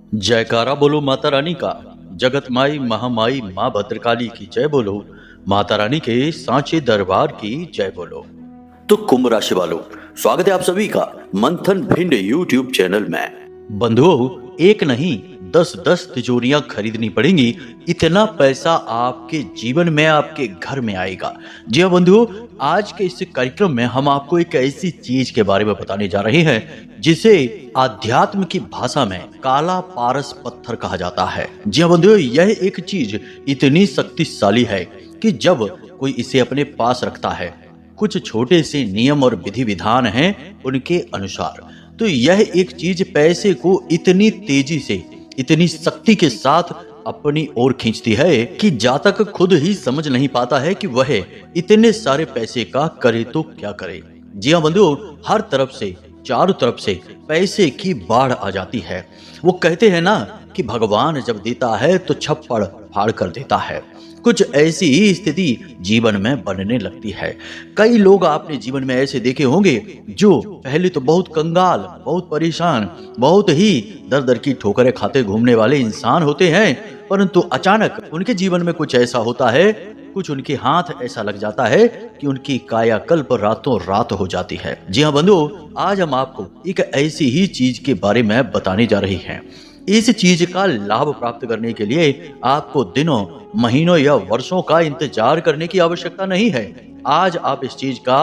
जयकारा बोलो माता रानी का। जगत माई महामाई माँ भद्रकाली की जय बोलो। माता रानी के सांचे दरबार की जय बोलो। तो कुंभ राशि वालों, स्वागत है आप सभी का मंथन भिंड यूट्यूब चैनल में। बंधुओं, एक नहीं 10-10 तिजोरियां खरीदनी पड़ेंगी, इतना पैसा आपके जीवन में आपके घर में आएगा। जी हाँ बंधुओं, आज के इस कार्यक्रम में हम आपको एक ऐसी चीज के बारे में बताने जा रहे हैं जिसे आध्यात्म की भाषा में काला पारस पत्थर कहा जाता है। जी हाँ बंधुओं, यह एक चीज इतनी शक्तिशाली है कि जब कोई इसे अपने पास रखता है, कुछ छोटे से नियम और विधि विधान हैं उनके अनुसार, तो यह एक चीज पैसे को इतनी तेजी से, इतनी शक्ति के साथ अपनी ओर खींचती है कि जातक खुद ही समझ नहीं पाता है कि वह इतने सारे पैसे का करे तो क्या करे। जी हाँ बंधुओं, हर तरफ से, चारों तरफ से पैसे की बाढ़ आ जाती है। वो कहते हैं ना कि भगवान जब देता है तो छप्पड़ फाड़ कर देता है। कुछ ऐसी ही स्थिति जीवन में बनने लगती है। कई लोग आपने जीवन में ऐसे देखे होंगे जो पहले तो बहुत कंगाल, बहुत परेशान, बहुत ही दर दर की ठोकरें खाते घूमने वाले इंसान होते हैं, परंतु अचानक उनके जीवन में कुछ ऐसा होता है, कुछ उनके हाथ ऐसा लग जाता है कि उनकी कायाकल्प रातों रात हो जाती है। जी हाँ बंधुओं, आज हम आपको एक ऐसी ही चीज के बारे में बताने जा रहे हैं। इस चीज का लाभ प्राप्त करने के लिए आपको दिनों, महीनों या वर्षों का इंतजार करने की आवश्यकता नहीं है। आज आप इस चीज का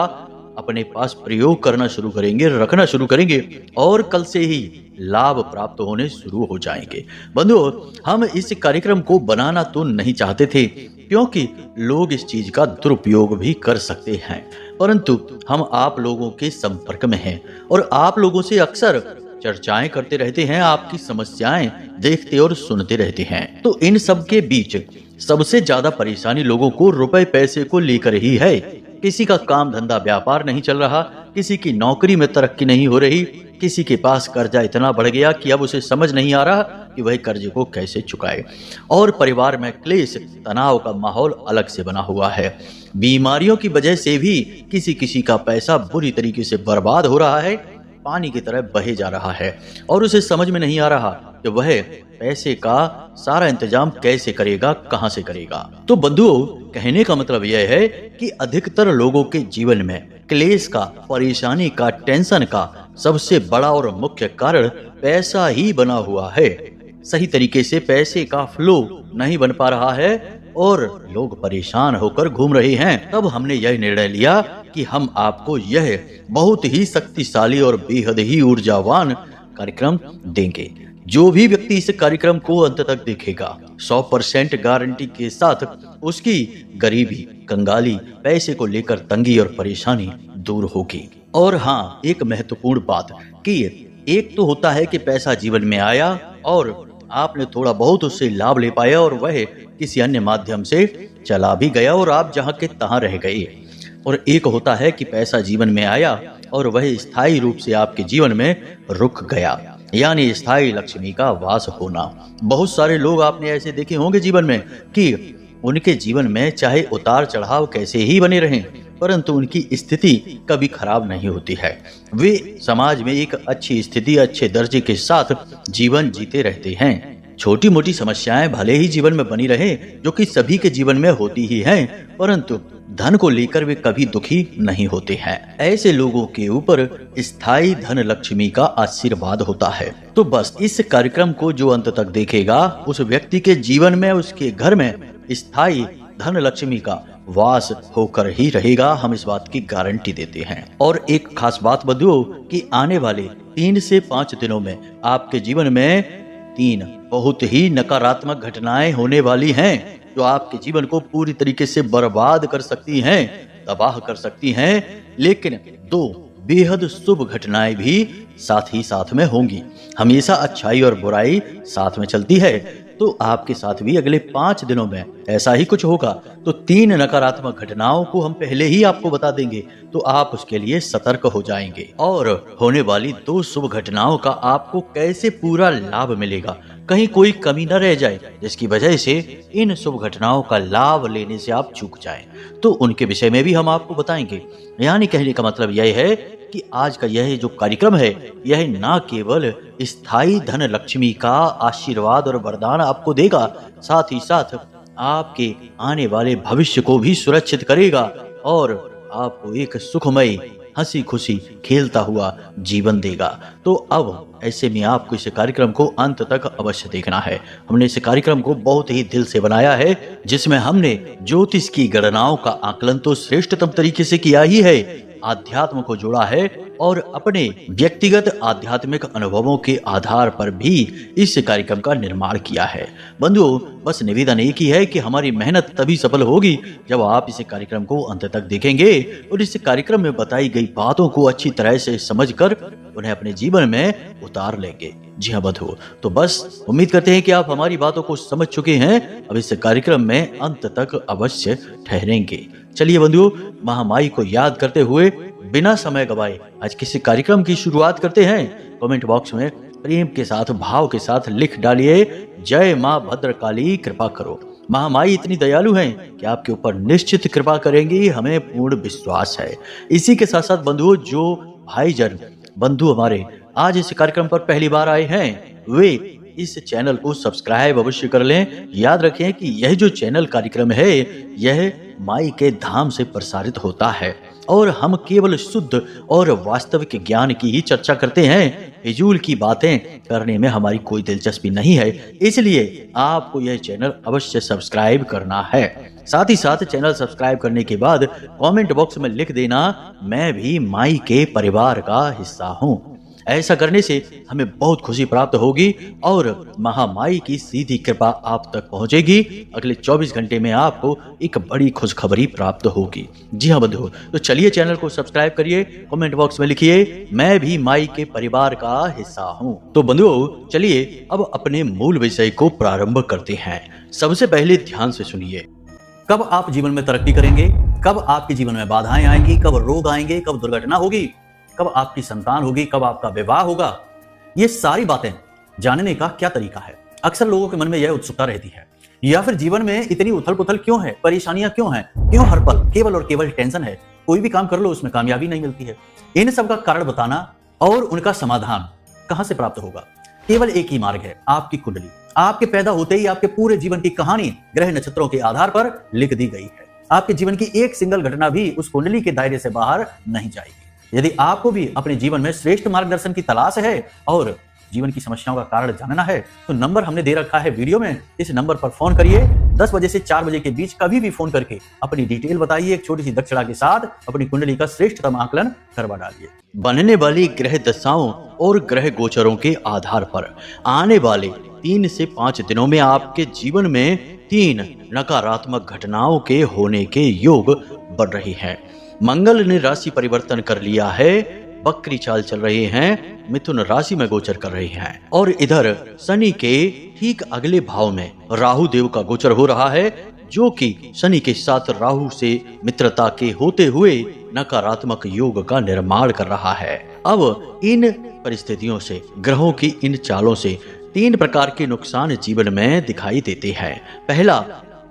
अपने पास प्रयोग करना शुरू करेंगे, रखना शुरू करेंगे और कल से ही लाभ प्राप्त होने शुरू हो जाएंगे। बंधुओं, हम इस कार्यक्रम को बनाना तो नहीं चाहते थे क्योंकि लोग इस चीज का दुरुपयोग भी कर सकते हैं, परंतु हम आप लोगों के संपर्क में हैं और आप लोगों से अक्सर चर्चाएं करते रहते हैं, आपकी समस्याएं देखते और सुनते रहते हैं। तो इन सब के बीच सबसे ज्यादा परेशानी लोगों को रुपए पैसे को लेकर ही है। किसी का काम धंधा व्यापार नहीं चल रहा, किसी की नौकरी में तरक्की नहीं हो रही, किसी के पास कर्जा इतना बढ़ गया कि अब उसे समझ नहीं आ रहा कि वह कर्जे को कैसे चुकाए, और परिवार में क्लेश, तनाव का माहौल अलग से बना हुआ है। बीमारियों की वजह से भी किसी किसी का पैसा बुरी तरीके से बर्बाद हो रहा है, पानी की तरह बहे जा रहा है और उसे समझ में नहीं आ रहा कि वह पैसे का सारा इंतजाम कैसे करेगा, कहां से करेगा। तो बंधुओं, कहने का मतलब यह है कि अधिकतर लोगों के जीवन में क्लेश का, परेशानी का, टेंशन का सबसे बड़ा और मुख्य कारण पैसा ही बना हुआ है। सही तरीके से पैसे का फ्लो नहीं बन पा रहा है और लोग परेशान होकर घूम रहे हैं। तब हमने यह निर्णय लिया कि हम आपको यह बहुत ही शक्तिशाली और बेहद ही ऊर्जावान कार्यक्रम देंगे। जो भी व्यक्ति इस कार्यक्रम को अंत तक देखेगा, 100% गारंटी के साथ उसकी गरीबी, कंगाली, पैसे को लेकर तंगी और परेशानी दूर होगी। और हाँ, एक महत्वपूर्ण बात कि एक तो होता है कि पैसा जीवन में आया और आपने थोड़ा बहुत उससे लाभ ले पाया और वह किसी अन्य माध्यम से चला भी गया और आप जहां के तहां रह गए, और एक होता है कि पैसा जीवन में आया और वह स्थायी रूप से आपके जीवन में रुक गया, यानी स्थायी लक्ष्मी का वास होना। बहुत सारे लोग आपने ऐसे देखे होंगे जीवन में कि उनके जीवन में चाहे उतार चढ़ाव कैसे ही बने रहें, परंतु उनकी स्थिति कभी खराब नहीं होती है। वे समाज में एक अच्छी स्थिति, अच्छे दर्जे के साथ जीवन जीते रहते हैं। छोटी मोटी समस्याएं भले ही जीवन में बनी रहे, जो कि सभी के जीवन में होती ही हैं, परंतु धन को लेकर वे कभी दुखी नहीं होते हैं। ऐसे लोगों के ऊपर स्थायी धन लक्ष्मी का आशीर्वाद होता है। तो बस इस कार्यक्रम को जो अंत तक देखेगा, उस व्यक्ति के जीवन में, उसके घर में स्थायी धन लक्ष्मी का वास होकर ही रहेगा। हम इस बात की गारंटी देते हैं। और एक खास बात बंधुओं कि आने वाले 3 से 5 दिनों में आपके जीवन में 3 बहुत ही नकारात्मक घटनाएं होने वाली हैं, जो आपके जीवन को पूरी तरीके से बर्बाद कर सकती हैं, तबाह कर सकती हैं। लेकिन 2 बेहद शुभ घटनाएं भी साथ ही साथ में होंगी। हमेशा अच्छाई और बुराई साथ में चलती है, तो आपके साथ भी अगले 5 दिनों में ऐसा ही कुछ होगा। तो 3 नकारात्मक घटनाओं को हम पहले ही आपको बता देंगे, तो आप उसके लिए सतर्क हो जाएंगे। और होने वाली 2 शुभ घटनाओं का आपको कैसे पूरा लाभ मिलेगा, कहीं कोई कमी न रह जाए, जिसकी वजह से इन शुभ घटनाओं का लाभ लेने से आप चूक जाएं, तो उनके विषय में भी हम आपको बताएंगे। यानी कहने का मतलब यह है कि आज का यह जो कार्यक्रम है यह ना केवल स्थायी धन लक्ष्मी का आशीर्वाद और वरदान आपको देगा, साथ ही साथ आपके आने वाले भविष्य को भी सुरक्षित करेगा और आपको एक सुखमय हंसी खुशी खेलता हुआ जीवन देगा। तो अब ऐसे में आपको इस कार्यक्रम को अंत तक अवश्य देखना है। हमने इस कार्यक्रम को बहुत ही दिल से बनाया है, जिसमें हमने ज्योतिष की गणनाओं का आकलन तो श्रेष्ठतम तरीके से किया ही है, आध्यात्म को जोड़ा है और अपने व्यक्तिगत आध्यात्मिक अनुभवों के आधार पर भी इस कार्यक्रम का निर्माण किया है। बंधुओं, बस निवेदन एक ही है कि हमारी मेहनत तभी सफल होगी जब आप इस कार्यक्रम को अंत तक देखेंगे और इस कार्यक्रम में बताई गई बातों को अच्छी तरह से समझकर उन्हें अपने जीवन में उतार लेंगे। जी हाँ बंधुओं, तो बस उम्मीद करते हैं कि आप हमारी बातों को समझ चुके हैं। अब इस कार्यक्रम में अंत तक अवश्य ठहरेंगे। चलिए बंधुओं, महामाई को याद करते हुए बिना समय गवाए आज किसी कार्यक्रम की शुरुआत करते हैं। कमेंट बॉक्स में प्रेम के साथ, भाव के साथ लिख डालिए, जय माँ भद्रकाली कृपा करो। महामाई इतनी दयालु हैं कि आपके ऊपर निश्चित कृपा करेंगी, हमें पूर्ण विश्वास है। इसी के साथ साथ बंधुओं, जो भाईजन बंधु हमारे आज इस कार्यक्रम पर पहली बार आए हैं, वे इस चैनल को सब्सक्राइब अवश्य कर लें। याद रखें कि यह जो चैनल कार्यक्रम है यह माई के धाम से प्रसारित होता है और हम केवल शुद्ध और वास्तविक ज्ञान की ही चर्चा करते हैं। फिजूल की बातें करने में हमारी कोई दिलचस्पी नहीं है, इसलिए आपको यह चैनल अवश्य सब्सक्राइब करना है। साथ ही साथ चैनल सब्सक्राइब करने के बाद कमेंट बॉक्स में लिख देना, मैं भी माई के परिवार का हिस्सा हूँ। ऐसा करने से हमें बहुत खुशी प्राप्त होगी और महामाई की सीधी कृपा आप तक पहुंचेगी। अगले 24 घंटे में आपको एक बड़ी खुशखबरी प्राप्त होगी। जी हाँ बंधुओं, तो चलिए चैनल को सब्सक्राइब करिए, कमेंट बॉक्स में लिखिए, मैं भी माई के परिवार का हिस्सा हूँ। तो बंधुओं, चलिए अब अपने मूल विषय को प्रारंभ करते हैं। सबसे पहले ध्यान से सुनिए, कब आप जीवन में तरक्की करेंगे, कब आपके जीवन में बाधाएं आएंगी, कब रोग आएंगे, कब दुर्घटना होगी, कब आपकी संतान होगी, कब आपका विवाह होगा, ये सारी बातें जानने का क्या तरीका है। अक्सर लोगों के मन में यह उत्सुकता रहती है, या फिर जीवन में इतनी उथल पुथल क्यों है, परेशानियां क्यों हैं, क्यों हर पल केवल और केवल टेंशन है, कोई भी काम कर लो उसमें कामयाबी नहीं मिलती है। इन सब का कारण बताना और उनका समाधान कहां से प्राप्त होगा, केवल एक ही मार्ग है, आपकी कुंडली। आपके पैदा होते ही आपके पूरे जीवन की कहानी ग्रह नक्षत्रों के आधार पर लिख दी गई है। आपके जीवन की एक सिंगल घटना भी उस कुंडली के दायरे से बाहर नहीं जाएगी। यदि आपको भी अपने जीवन में श्रेष्ठ मार्गदर्शन की तलाश है और जीवन की समस्याओं का कारण जानना है, तो नंबर हमने दे रखा है वीडियो में। इस नंबर पर फोन करिए। 10 बजे से 4 बजे के बीच कभी भी फोन करके अपनी डिटेल बताइए। एक छोटी सी दक्षिणा के साथ अपनी कुंडली का श्रेष्ठतम आकलन करवा डालिए। बनने वाली ग्रह दशाओं और ग्रह गोचरों के आधार पर आने वाले 3 से 5 दिनों में आपके जीवन में 3 नकारात्मक घटनाओं के होने के योग बन रहे हैं। मंगल ने राशि परिवर्तन कर लिया है, बकरी चाल चल रहे हैं, मिथुन राशि में गोचर कर रहे हैं और इधर शनि के ठीक अगले भाव में राहु देव का गोचर हो रहा है, जो कि शनि के साथ राहु से मित्रता के होते हुए नकारात्मक योग का निर्माण कर रहा है। अब इन परिस्थितियों से, ग्रहों की इन चालों से 3 प्रकार के नुकसान जीवन में दिखाई देते हैं। पहला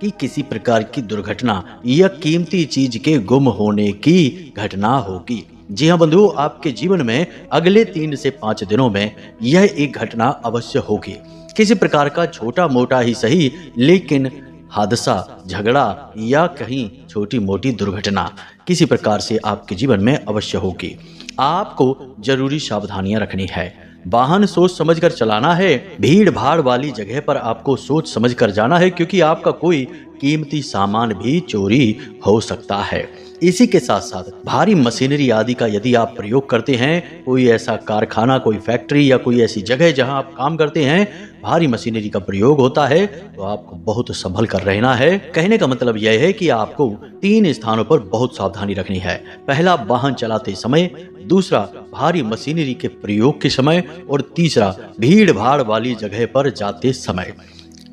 कि किसी प्रकार की दुर्घटना या कीमती चीज के गुम होने की घटना होगी। जी हाँ बंधुओं, आपके जीवन में अगले 3 से 5 दिनों में यह एक घटना अवश्य होगी। किसी प्रकार का छोटा मोटा ही सही, लेकिन हादसा, झगड़ा या कहीं छोटी मोटी दुर्घटना किसी प्रकार से आपके जीवन में अवश्य होगी। आपको जरूरी सावधानियां रखनी है। वाहन सोच समझकर चलाना है। भीड़ भाड़ वाली जगह पर आपको सोच समझकर जाना है, क्योंकि आपका कोई कीमती सामान भी चोरी हो सकता है। इसी के साथ साथ भारी मशीनरी आदि का यदि आप प्रयोग करते हैं, कोई ऐसा कारखाना, कोई फैक्ट्री या कोई ऐसी जगह जहां आप काम करते हैं, भारी मशीनरी का प्रयोग होता है, तो आपको बहुत संभल कर रहना है। कहने का मतलब यह है कि आपको 3 स्थानों पर बहुत सावधानी रखनी है। पहला, वाहन चलाते समय, दूसरा, भारी मशीनरी के प्रयोग के समय और तीसरा, भीड़ भाड़ वाली जगह पर जाते समय।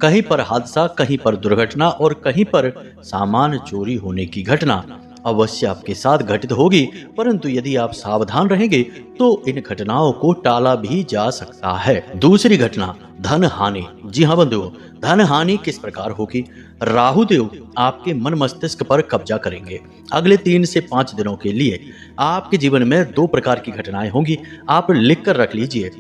कहीं पर हादसा, कहीं पर दुर्घटना और कहीं पर सामान चोरी होने की घटना अवश्य आपके साथ घटित होगी, परंतु यदि आप सावधान रहेंगे तो इन घटनाओं को टाला भी जा सकता है। दूसरी घटना, धन हानि। जी हाँ बंधुओं, धन हानि किस प्रकार होगी? राहु देव आपके मन मस्तिष्क पर कब्जा करेंगे। अगले 3 से 5 दिनों के लिए आपके जीवन में 2 प्रकार की घटनाएं होंगी। आप लिख कर रख लीजिए,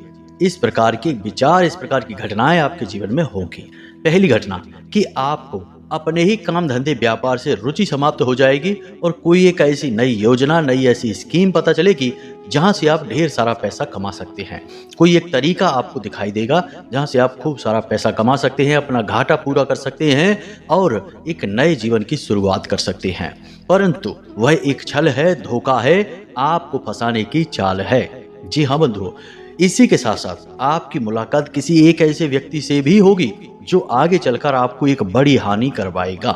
इस प्रकार के विचार, इस प्रकार की घटनाएं आपके जीवन में होंगी। पहली घटना कि आपको अपने ही काम धंधे व्यापार से रुचि समाप्त हो जाएगी और कोई एक ऐसी नई योजना, नई ऐसी स्कीम पता चलेगी जहां से आप ढेर सारा पैसा कमा सकते हैं। कोई एक तरीका आपको दिखाई देगा जहां से आप खूब सारा पैसा कमा सकते हैं, अपना घाटा पूरा कर सकते हैं और एक नए जीवन की शुरुआत कर सकते हैं। परंतु वह एक छल है, धोखा है, आपको फंसाने की चाल है। जी हाँ बंधुओं, इसी के साथ साथ आपकी मुलाकात किसी एक ऐसे व्यक्ति से भी होगी जो आगे चलकर आपको एक बड़ी हानि करवाएगा।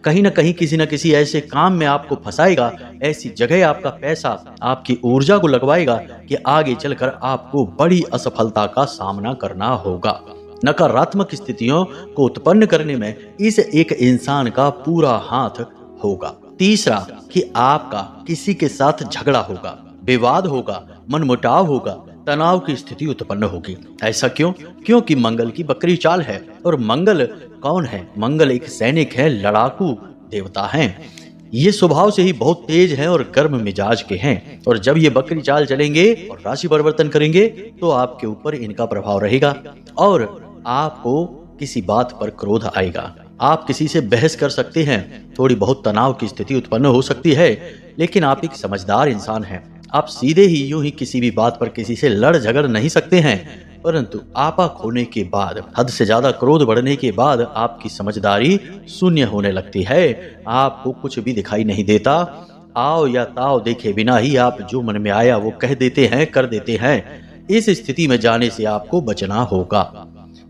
कहीं ना कहीं किसी न किसी ऐसे काम में आपको फंसाएगा, ऐसी जगह आपका पैसा, आपकी ऊर्जा को लगवाएगा कि आगे चलकर आपको बड़ी असफलता का सामना करना होगा। नकारात्मक स्थितियों को उत्पन्न करने में इस एक इंसान का पूरा हाथ होगा। तीसरा कि आपका किसी के साथ झगड़ा होगा, विवाद होगा, मनमुटाव होगा, तनाव की स्थिति उत्पन्न होगी। ऐसा क्यों? क्योंकि मंगल की बकरी चाल है। और मंगल कौन है? मंगल एक सैनिक है, लड़ाकू देवता हैं। ये स्वभाव से ही बहुत तेज हैं और गर्म मिजाज के हैं। और जब ये बकरी चाल चलेंगे और राशि परिवर्तन करेंगे तो आपके ऊपर इनका प्रभाव रहेगा और आपको किसी बात पर क्रोध आएगा। आप किसी से बहस कर सकते हैं, थोड़ी बहुत तनाव की स्थिति उत्पन्न हो सकती है, लेकिन आप एक समझदार इंसान हैं। आप सीधे ही यूं ही किसी भी बात पर किसी से लड़ झगड़ नहीं सकते हैं, परंतु आपा खोने के बाद, हद से ज्यादा क्रोध बढ़ने के बाद आपकी समझदारी शून्य होने लगती है। आपको कुछ भी दिखाई नहीं देता। आओ या ताव देखे बिना ही आप जो मन में आया वो कह देते हैं, कर देते हैं। इस स्थिति में जाने से आपको बचना होगा।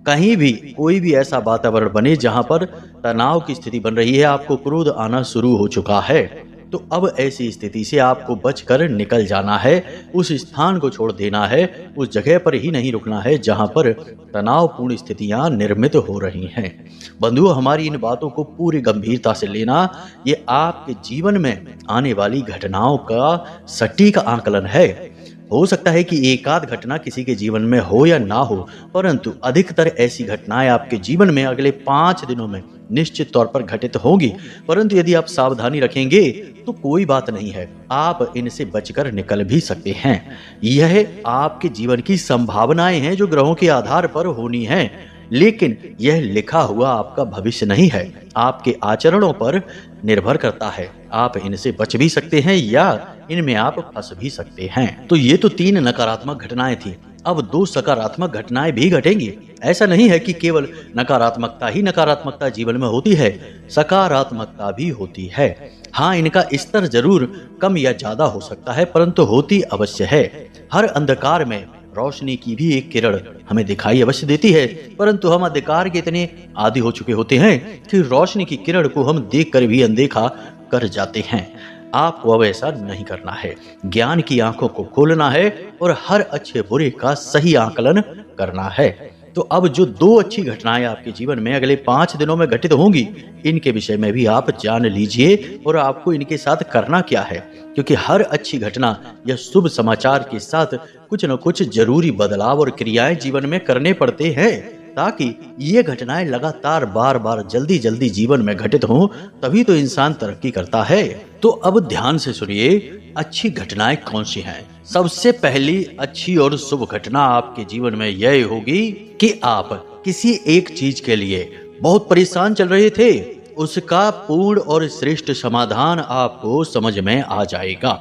कहीं भी कोई भी ऐसा वातावरण बने जहां पर तनाव की स्थिति बन रही है, आपको क्रोध आना शुरू हो चुका है, तो अब ऐसी स्थिति से आपको बचकर निकल जाना है। उस स्थान को छोड़ देना है, उस जगह पर ही नहीं रुकना है जहां पर तनावपूर्ण स्थितियां निर्मित हो रही हैं। बंधुओं, हमारी इन बातों को पूरी गंभीरता से लेना, ये आपके जीवन में आने वाली घटनाओं का सटीक आकलन है। हो सकता है कि एकाध घटना किसी के जीवन में हो या ना हो, परंतु अधिकतर ऐसी घटनाएं आपके जीवन में अगले 5 दिनों में निश्चित तौर पर घटित होंगी। परंतु यदि आप सावधानी रखेंगे तो कोई बात नहीं है, आप इनसे बचकर निकल भी सकते हैं। यह आपके जीवन की संभावनाएं हैं जो ग्रहों के आधार पर होनी हैं, लेकिन यह लिखा हुआ आपका भविष्य नहीं है, आपके आचरणों पर निर्भर करता है। आप इनसे बच भी सकते हैं या इनमें आप फंस भी सकते हैं। तो ये तो 3 नकारात्मक घटनाएं थी। अब 2 सकारात्मक घटनाएं भी घटेंगी। ऐसा नहीं है कि केवल नकारात्मकता ही नकारात्मकता जीवन में होती है, सकारात्मकता भी होती है। हाँ, इनका स्तर जरूर कम या ज्यादा हो सकता है, परंतु होती अवश्य है। हर अंधकार में रोशनी की भी एक किरण हमें दिखाई अवश्य देती है, परंतु हम अंधकार के इतने आदी हो चुके होते हैं कि रोशनी की किरण को हम देखकर भी अनदेखा कर जाते हैं। आपको अब ऐसा नहीं करना है। ज्ञान की आंखों को खोलना है और हर अच्छे बुरे का सही आकलन करना है। तो अब जो 2 अच्छी घटनाएं आपके जीवन में अगले 5 दिनों में घटित होंगी, इनके विषय में भी आप जान लीजिए और आपको इनके साथ करना क्या है, क्योंकि हर अच्छी घटना या शुभ समाचार के साथ कुछ न कुछ जरूरी बदलाव और क्रियाएं जीवन में करने पड़ते हैं, ताकि ये घटनाएं लगातार बार बार जल्दी जल्दी जीवन में घटित हों, तभी तो इंसान तरक्की करता है। तो अब ध्यान से सुनिए, अच्छी घटनाएं कौन सी हैं। सबसे पहली अच्छी और शुभ घटना आपके जीवन में यह होगी कि आप किसी एक चीज के लिए बहुत परेशान चल रहे थे, उसका पूर्ण और श्रेष्ठ समाधान आपको समझ में आ जाएगा।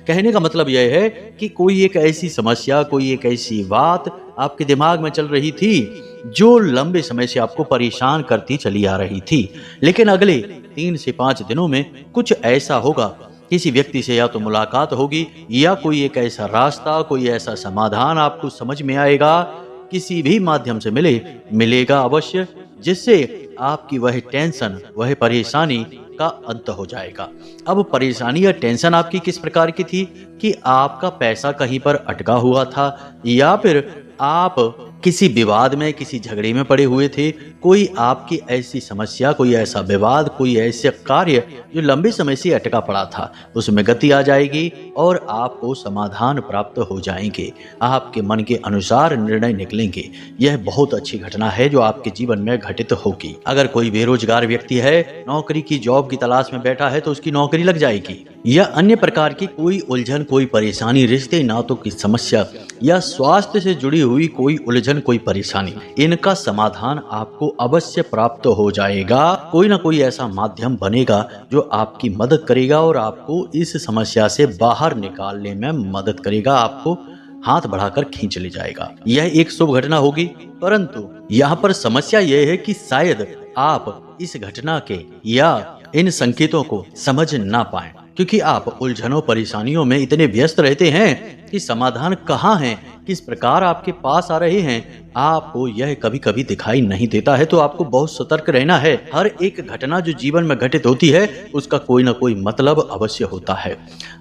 कहने का मतलब यह है कि कोई एक ऐसी समस्या, कोई एक ऐसी बात आपके दिमाग में चल रही थी जो लंबे समय से आपको परेशान करती चली आ रही थी, लेकिन अगले 3 से 5 दिनों में कुछ ऐसा होगा, किसी व्यक्ति से या तो मुलाकात होगी या कोई एक ऐसा रास्ता, कोई ऐसा समाधान आपको समझ में आएगा, किसी भी माध्यम से मिलेगा अवश्य, जिससे आपकी वह टेंशन, वह परेशानी का अंत हो जाएगा। अब परेशानी या टेंशन आपकी किस प्रकार की थी कि आपका पैसा कहीं पर अटका हुआ था, या फिर आप किसी विवाद में, किसी झगड़े में पड़े हुए थे, कोई आपकी ऐसी समस्या, कोई ऐसा विवाद, कोई ऐसा कार्य जो लंबे समय से अटका पड़ा था, उसमें गति आ जाएगी और आपको समाधान प्राप्त हो जाएंगे। आपके मन के अनुसार निर्णय निकलेंगे। यह बहुत अच्छी घटना है जो आपके जीवन में घटित होगी। अगर कोई बेरोजगार व्यक्ति है, नौकरी की जॉब की तलाश में बैठा है, तो उसकी नौकरी लग जाएगी। या अन्य प्रकार की कोई उलझन, कोई परेशानी, रिश्ते नातों की समस्या या स्वास्थ्य से जुड़ी हुई कोई उलझन, कोई परेशानी, इनका समाधान आपको अवश्य प्राप्त हो जाएगा। कोई ना कोई ऐसा माध्यम बनेगा जो आपकी मदद करेगा और आपको इस समस्या से बाहर निकालने में मदद करेगा, आपको हाथ बढ़ाकर खींच ले जाएगा। यह एक शुभ घटना होगी, परंतु यहाँ पर समस्या यह है कि शायद आप इस घटना के या इन संकेतों को समझ ना पाएं, क्योंकि आप उलझनों, परेशानियों में इतने व्यस्त रहते हैं कि समाधान कहाँ है, किस प्रकार आपके पास आ रहे हैं, आपको यह कभी कभी दिखाई नहीं देता है। तो आपको बहुत सतर्क रहना है। हर एक घटना जो जीवन में घटित होती है, उसका कोई ना कोई मतलब अवश्य होता है।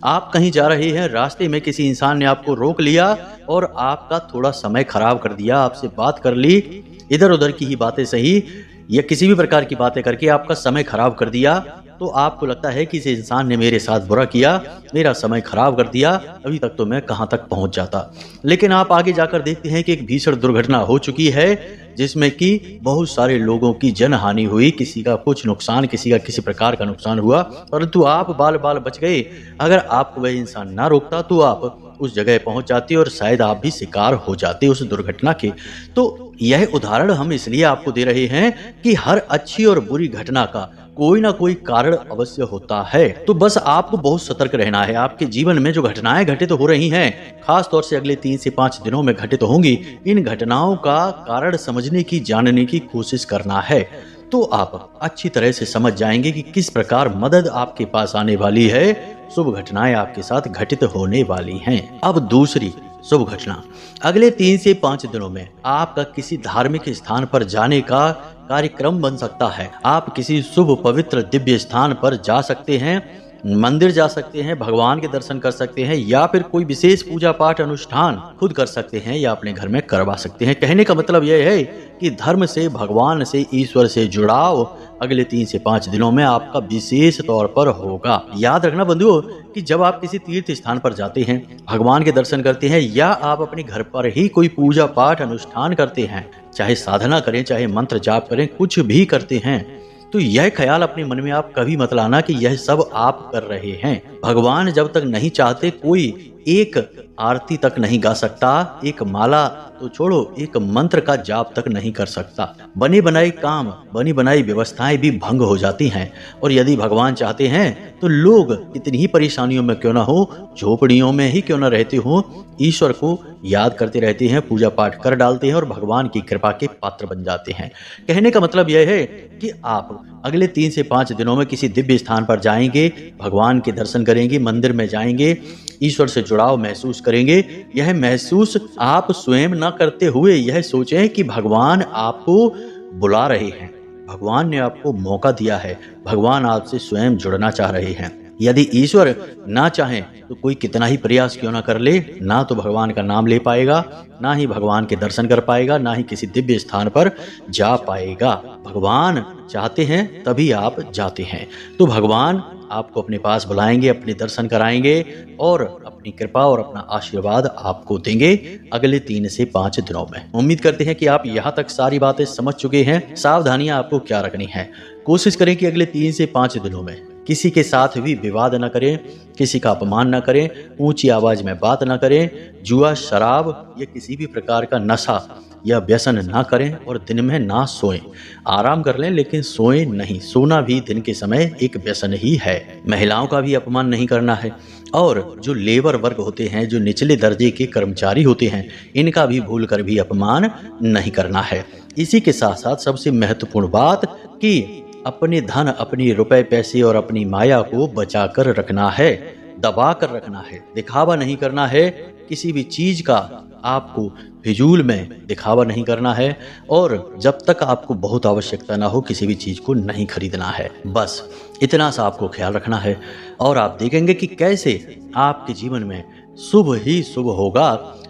आप कहीं जा रहे हैं, रास्ते में किसी इंसान ने आपको रोक लिया और आपका थोड़ा समय खराब कर दिया, आपसे बात कर ली, इधर उधर की ही बातें सही या किसी भी प्रकार की बातें करके आपका समय खराब कर दिया, तो आपको लगता है कि इस इंसान ने मेरे साथ बुरा किया, मेरा समय खराब कर दिया, अभी तक तो मैं कहां तक पहुंच जाता। लेकिन आप आगे जाकर देखते हैं कि एक भीषण दुर्घटना हो चुकी है, जिसमें कि बहुत सारे लोगों की जनहानि हुई, किसी का कुछ नुकसान, किसी का किसी प्रकार का नुकसान हुआ, परंतु आप बाल बाल बच गए। अगर आपको वह इंसान ना रोकता तो आप उस जगह पहुंच जाते और शायद आप भी शिकार हो जाते उस दुर्घटना के। तो यह उदाहरण हम इसलिए आपको दे रहे हैं कि हर अच्छी और बुरी घटना का कोई ना कोई कारण अवश्य होता है। तो बस आपको बहुत सतर्क रहना है। आपके जीवन में जो घटनाएं घटित हो रही हैं, खास तौर से अगले 3 से 5 दिनों में घटित होंगी, इन घटनाओं का कारण समझने की, जानने की कोशिश करना है। तो आप अच्छी तरह से समझ जाएंगे कि किस प्रकार मदद आपके पास आने वाली है, शुभ घटनाएं आपके साथ घटित होने वाली हैं। अब दूसरी शुभ घटना, अगले 3 से 5 दिनों में आपका किसी धार्मिक स्थान पर जाने का कार्यक्रम बन सकता है। आप किसी शुभ, पवित्र, दिव्य स्थान पर जा सकते हैं, मंदिर जा सकते हैं, भगवान के दर्शन कर सकते हैं, या फिर कोई विशेष पूजा पाठ अनुष्ठान खुद कर सकते हैं या अपने घर में करवा सकते हैं। कहने का मतलब यह है कि धर्म से, भगवान से, ईश्वर से जुड़ाव अगले 3 से 5 दिनों में आपका विशेष तौर पर होगा। याद रखना बंधुओं कि जब आप किसी तीर्थ स्थान पर जाते हैं, भगवान के दर्शन करते हैं, या आप अपने घर पर ही कोई पूजा पाठ अनुष्ठान करते हैं, चाहे साधना करें, चाहे मंत्र जाप करें, कुछ भी करते हैं, तो यह ख्याल अपने मन में आप कभी मत लाना कि यह सब आप कर रहे हैं। भगवान जब तक नहीं चाहते, कोई एक आरती तक नहीं गा सकता, एक माला तो छोड़ो, एक मंत्र का जाप तक नहीं कर सकता। बने बनाए काम, बनी बनाई व्यवस्थाएं भी भंग हो जाती हैं। और यदि भगवान चाहते हैं तो लोग कितनी ही परेशानियों में क्यों ना हो, झोपड़ियों में ही क्यों ना रहते हो, ईश्वर को याद करते रहते हैं, पूजा पाठ कर डालते हैं और भगवान की कृपा के पात्र बन जाते हैं। कहने का मतलब यह है कि आप अगले 3 से 5 दिनों में किसी दिव्य स्थान पर जाएंगे, भगवान के दर्शन करेंगे, मंदिर में जाएंगे, ईश्वर से जुड़ाव महसूस करेंगे। यह महसूस आप स्वयं न करते हुए यह सोचें कि भगवान आपको बुला रहे हैं, भगवान ने आपको मौका दिया है, भगवान आपसे स्वयं जुड़ना चाह रहे हैं। यदि ईश्वर ना चाहें तो कोई कितना ही प्रयास क्यों ना कर ले, ना तो भगवान का नाम ले पाएगा, ना ही भगवान के दर्शन कर पाएगा, ना ही किसी दिव्य स्थान पर जा पाएगा। भगवान चाहते हैं तभी आप जाते हैं। तो भगवान आपको अपने पास बुलाएंगे, अपने दर्शन कराएंगे और अपनी कृपा और अपना आशीर्वाद आपको देंगे अगले 3 से 5 दिनों में। उम्मीद करते हैं कि आप यहाँ तक सारी बातें समझ चुके हैं। सावधानियां आपको क्या रखनी है, कोशिश करें कि अगले 3 से 5 दिनों में किसी के साथ भी विवाद न करें, किसी का अपमान न करें, ऊंची आवाज में बात न करें, जुआ, शराब या किसी भी प्रकार का नशा या व्यसन ना करें और दिन में ना सोएं। आराम कर लें लेकिन सोएं नहीं। सोना भी दिन के समय एक व्यसन ही है। महिलाओं का भी अपमान नहीं करना है और जो लेबर वर्ग होते हैं, जो निचले दर्जे के कर्मचारी होते हैं, इनका भी भूल कर भी अपमान नहीं करना है। इसी के साथ साथ सबसे महत्वपूर्ण बात कि अपने धन, अपने रुपए पैसे और अपनी माया को बचा कर रखना है, दबा कर रखना है, दिखावा नहीं करना है। किसी भी चीज का आपको फिजूल में दिखावा नहीं करना है और जब तक आपको बहुत आवश्यकता ना हो किसी भी चीज को नहीं खरीदना है। बस इतना सा आपको ख्याल रखना है और आप देखेंगे कि कैसे आपके जीवन में शुभ ही शुभ होगा।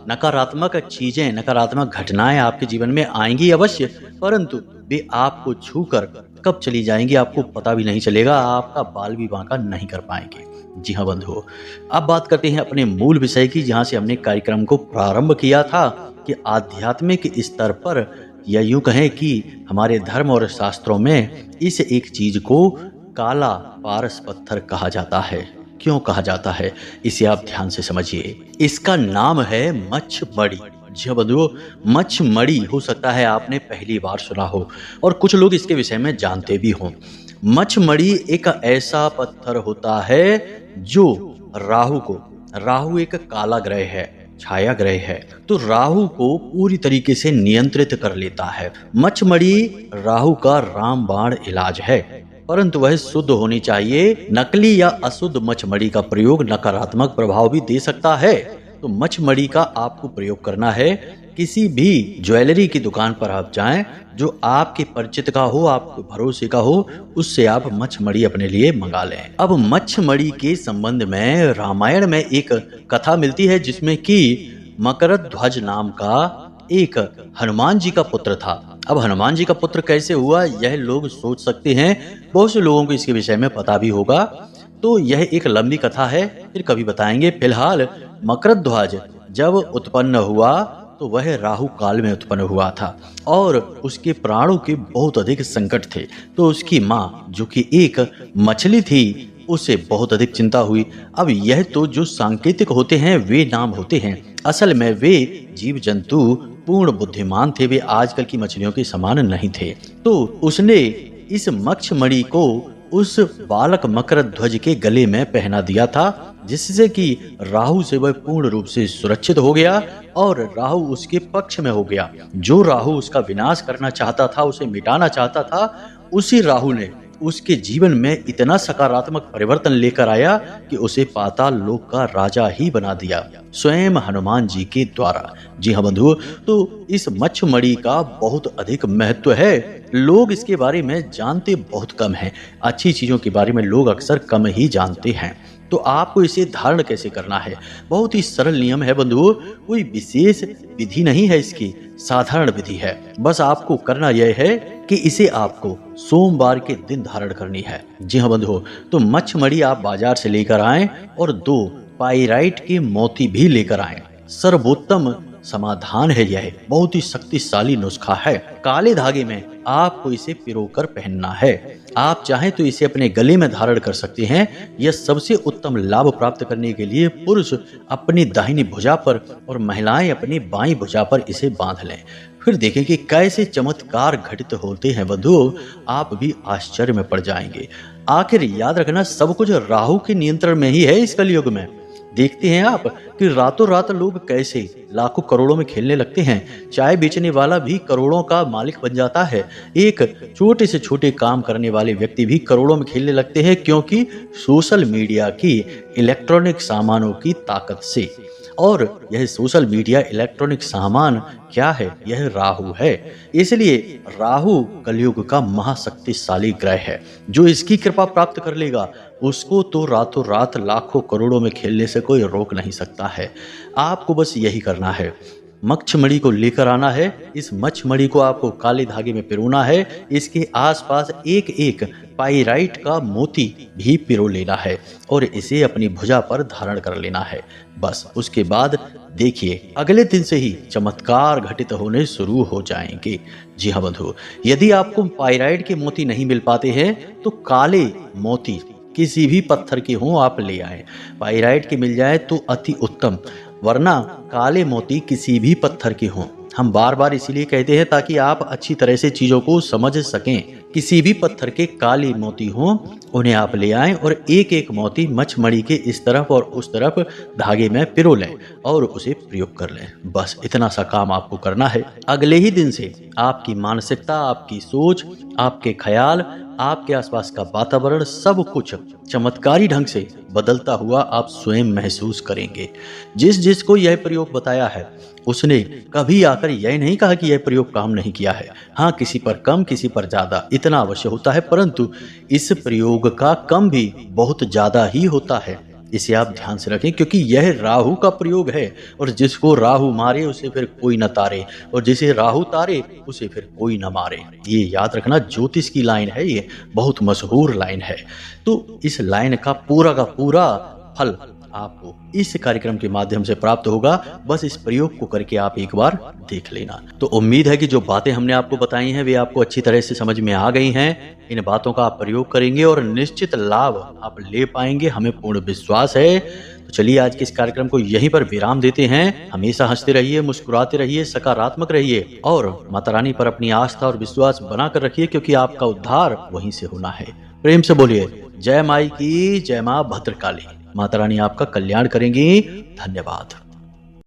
नकारात्मक चीजें, नकारात्मक घटनाएं आपके जीवन में आएंगी अवश्य, परंतु वे आपको छूकर कब चली जाएंगी आपको पता भी नहीं चलेगा, आपका बाल भी बांका नहीं कर पाएंगे। जी हाँ बंधुओं, अब बात करते हैं अपने मूल विषय की, जहाँ से हमने कार्यक्रम को प्रारंभ किया था कि आध्यात्मिक स्तर पर, या यूं कहें कि हमारे धर्म और शास्त्रों में इस एक चीज को काला पारस पत्थर कहा जाता है। क्यों कहा जाता है, इसे आप ध्यान से समझिए। इसका नाम है मच्छमणि। जी हाँ बंधुओं, मच्छमणि हो सकता है आपने पहली बार सुना हो और कुछ लोग इसके विषय में जानते भी हों। मच्छमणि एक ऐसा पत्थर होता है जो राहु एक काला ग्रह है, छाया ग्रह है, तो राहु को पूरी तरीके से नियंत्रित कर लेता है। मच्छमणि राहु का रामबाण इलाज है, परंतु वह शुद्ध होनी चाहिए। नकली या अशुद्ध मच्छमणि का प्रयोग नकारात्मक प्रभाव भी दे सकता है। तो मच्छमणि का आपको प्रयोग करना है। किसी भी ज्वेलरी की दुकान पर आप जाएं जो आपके परिचित का हो, आपके भरोसे का हो, उससे आप मच्छमणि अपने लिए मंगा लें। अब मच्छमणि के संबंध में रामायण में एक कथा मिलती है, जिसमें कि मकरध्वज नाम का एक हनुमान जी का पुत्र था। अब हनुमान जी का पुत्र कैसे हुआ, यह लोग सोच सकते हैं, बहुत से लोगों को इसके विषय में पता भी होगा, तो यह एक लंबी कथा है, फिर कभी बताएंगे। फिलहाल मकरध्वज जब उत्पन्न हुआ तो वह राहु काल में उत्पन्न हुआ था और उसके प्राणों के बहुत अधिक संकट थे। तो उसकी माँ, जो कि एक मछली थी, उसे बहुत अधिक चिंता हुई। अब यह तो जो सांकेतिक होते हैं वे नाम होते हैं, असल में वे जीव जंतु पूर्ण बुद्धिमान थे, वे आजकल की मछलियों के समान नहीं थे। तो उसने इस मच्छमणि को उस बालक मकरध्वज के गले में पहना दिया था, जिससे कि राहु से वह पूर्ण रूप से सुरक्षित हो गया और राहु उसके पक्ष में हो गया। जो राहु उसका विनाश करना चाहता था, उसे मिटाना चाहता था, उसी राहु ने उसके जीवन में इतना सकारात्मक परिवर्तन लेकर आया कि उसे पाताल लोक का राजा ही बना दिया, स्वयं हनुमान जी के द्वारा। जी हाँ बंधुओं, तो इस मच्छमणि का बहुत अधिक महत्व है। लोग इसके बारे में जानते बहुत कम हैं। अच्छी चीजों के बारे में लोग अक्सर कम ही जानते हैं। तो आपको इसे धारण कैसे करना है, बहुत ही सरल नियम है बंधुओं, कोई विशेष विधि नहीं है, इसकी साधारण विधि है। बस आपको करना यह है कि इसे आपको सोमवार के दिन धारण करनी है। जी हाँ बंधुओं, तो मच्छमणि आप बाजार से लेकर आएं और 2 पाइराइट के मोती भी लेकर आएं। सर्वोत्तम समाधान है, यह बहुत ही शक्तिशाली नुस्खा है। काले धागे में आपको इसे पिरोकर पहनना है। आप चाहें तो इसे अपने गले में धारण कर सकते हैं। यह सबसे उत्तम लाभ प्राप्त करने के लिए पुरुष अपनी दाहिनी भुजा पर और महिलाएं अपनी बाईं भुजा पर इसे बांध लें। फिर देखें कि कैसे चमत्कार घटित होते हैं बंधुओं, आप भी आश्चर्य में पड़ जाएंगे। आखिर याद रखना, सब कुछ राहु के नियंत्रण में ही है इस कलयुग में। देखते हैं आप कि रातों रात लोग कैसे लाखों करोड़ों में खेलने लगते हैं। चाय बेचने वाला भी करोड़ों का मालिक बन जाता है। एक छोटे से छोटे काम करने वाले व्यक्ति भी करोड़ों में खेलने लगते हैं, क्योंकि सोशल मीडिया की इलेक्ट्रॉनिक सामानों की ताकत से। और यह सोशल मीडिया इलेक्ट्रॉनिक सामान क्या है, यह राहु है। इसलिए राहु कलयुग का महाशक्तिशाली ग्रह है। जो इसकी कृपा प्राप्त कर लेगा उसको तो रातों रात लाखों करोड़ों में खेलने से कोई रोक नहीं सकता है। आपको बस यही करना है, मच्छमणि को लेकर आना है। इस मच्छमणि को आपको काले धागे में पिरोना है। इसके आसपास एक एक पाइराइट का मोती भी पिरो लेना है और इसे अपनी भुजा पर धारण कर लेना है। बस उसके बाद देखिए, अगले दिन से ही चमत्कार घटित होने शुरू हो जाएंगे। जी हाँ बंधु, यदि आपको पाइराइट के मोती नहीं मिल पाते हैं तो काले मोती किसी भी पत्थर के हों आप ले आए। पाइराइट के मिल जाए तो अति उत्तम, वरना काले मोती किसी भी पत्थर के हों। हम बार बार इसीलिए कहते हैं ताकि आप अच्छी तरह से चीजों को समझ सकें। किसी भी पत्थर के काले मोती हों, उन्हें आप ले आएं और एक एक मोती मच्छमणि के इस तरफ और उस तरफ धागे में पिरो लें और उसे प्रयोग कर लें। बस इतना सा काम आपको करना है। अगले ही दिन से आपकी मानसिकता, आपकी सोच, आपके ख्याल, आपके आसपास का वातावरण, सब कुछ चमत्कारी ढंग से बदलता हुआ आप स्वयं महसूस करेंगे। जिसको यह प्रयोग बताया है उसने कभी आकर यह नहीं कहा कि यह प्रयोग काम नहीं किया है। हाँ, किसी पर कम, किसी पर ज्यादा, इतना अवश्य होता है, परंतु इस प्रयोग का कम भी बहुत ज्यादा ही होता है। इसे आप ध्यान से रखें, क्योंकि यह राहु का प्रयोग है और जिसको राहु मारे उसे फिर कोई न तारे, और जिसे राहु तारे उसे फिर कोई न मारे। ये याद रखना, ज्योतिष की लाइन है, ये बहुत मशहूर लाइन है। तो इस लाइन का पूरा फल आपको इस कार्यक्रम के माध्यम से प्राप्त होगा। बस इस प्रयोग को करके आप एक बार देख लेना। तो उम्मीद है कि जो बातें हमने आपको बताई हैं वे आपको अच्छी तरह से समझ में आ गई हैं। इन बातों का आप प्रयोग करेंगे और निश्चित लाभ आप ले पाएंगे, हमें पूर्ण विश्वास है। तो चलिए आज के इस कार्यक्रम को यहीं पर विराम देते हैं। हमेशा हंसते रहिए, मुस्कुराते रहिए, सकारात्मक रहिए और माता रानी पर अपनी आस्था और विश्वास बनाकर रखिए, क्योंकि आपका उद्धार वहीं से होना है। प्रेम से बोलिए जय माई की जय, मां भद्रकाली। माता रानी आपका कल्याण करेंगी। धन्यवाद।